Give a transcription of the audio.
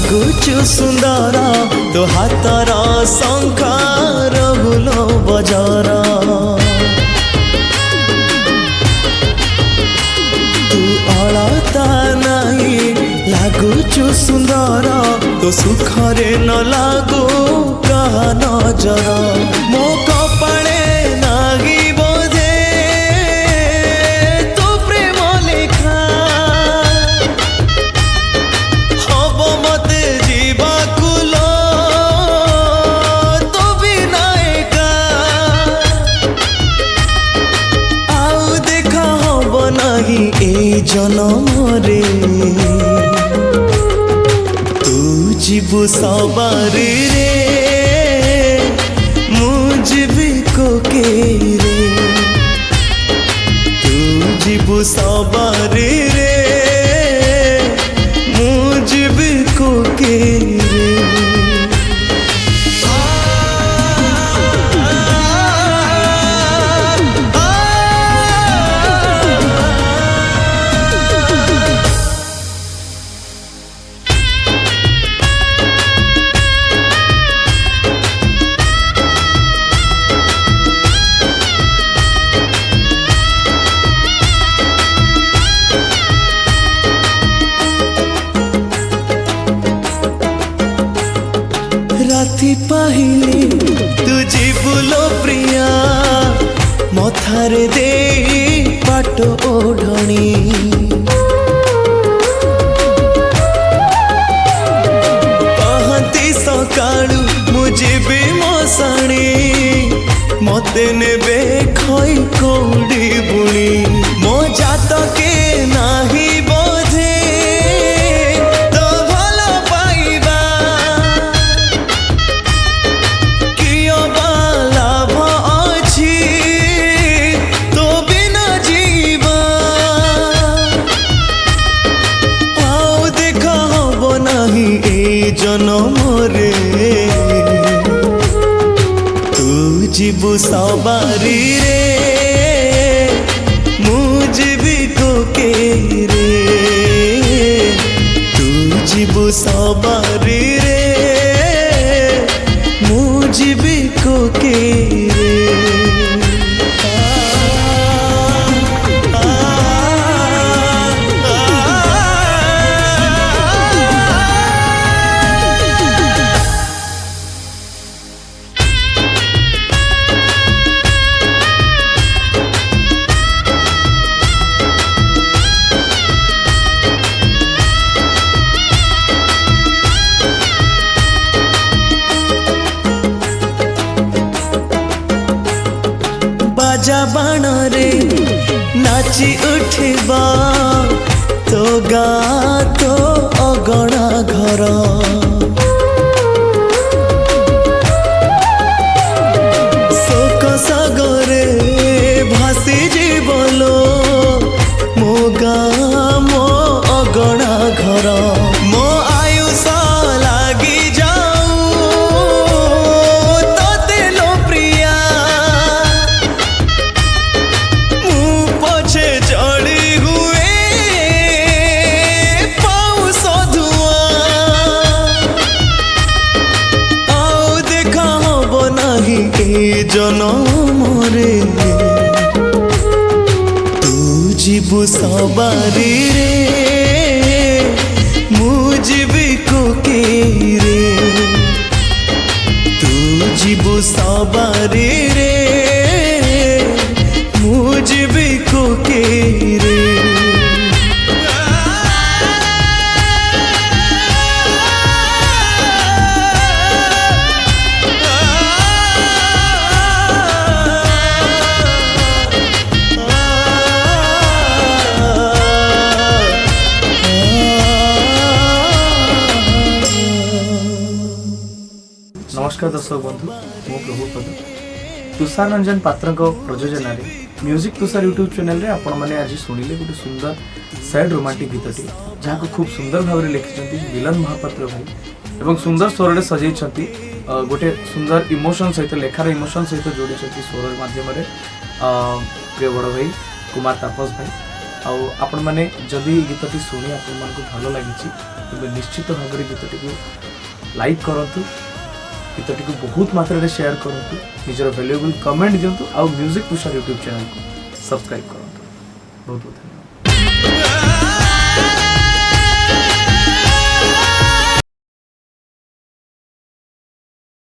ଲାଗୁଛୁ ସୁନ୍ଦର ତୋ ହାତର ଶଙ୍ଖ ରହୁଲ ବଜର ତୁ ଅଳତା ନାହିଁ ଲାଗୁଛୁ ସୁନ୍ଦର ତୋ ସୁଖରେ ନ ଲାଗୁ କାହା ନଜର ମୋ କପାଳେ ନାଗି ବୋଧେ ତୋ ପ୍ରେମ ଲେଖା ହବ ମତେ ଯିବାକୁ ଲୋ ତୋ ବିନା ଏକା ଆଉ ଦେଖା ହବ ନାହିଁ ଏଇ ଜନମରେ ଯିବୁ ସବାରିରେ ମୁଁ ଯିବି କୋକେରେ ତୁ ଯିବୁ ସବାରିରେ ମୁଁ ଯିବି କୋକେରେ राति पाहिले तू जीवुलो प्रिया मथारे दे पाट ओढ़णी पहंती सकाळू मु जीवी मशाणी मते नेबे खई कौड़ी बुणी मो जातके नाही बोधे तो भलो पाइबा कियो लाभ अछि तो बिना जीवा आओ देखा हब नाही ए जनमरे तू जीवु सवारी रे मु जीवी कोकेरे तू जीवु सवारी रे मु जीवी कोकेरे बाजा बाण रे नाची उठिबा तो गा तो अगणा घर शोक सागरे भासी जीवलो मो गा मो अगणा घर मो आयुष लागी जनमरे तू जीवु सवारी रे मु जीवी कोकेरे तू जीवु सवारी रे मु जीवी कोकेरे नमस्कार दर्शक बंधु मो प्रभुपद तुषार रंजन पात्र प्रयोजन म्यूजिक तुषार यूट्यूब चैनल रे आपण मैंने आज शुणिले गोटे सुंदर सैड रोमांटिक गीतटी जहाँ खूब सुंदर भाव में लिखिं मिलन महापात्र भाई एवं सुंदर स्वर सजाई गोटे सुंदर इमोशन सहित लेखार इमोशन सहित जोड़ी स्वर मध्यम प्रिय बड़ भाई कुमार तापस भाई आपण मैंने जदि गीतटी शुणी आपण मन को भल लगी तेज निश्चित भाव में गीतटी को लाइक करूँ, गीतटी को बहुत मात्रा शेयर करूँ, निजर वैल्यूएबल कमेंट दिंतु, आउ म्यूजिक तुषार यूट्यूब चैनल को सब्सक्राइब करूँ। बहुत बहुत धन्यवाद।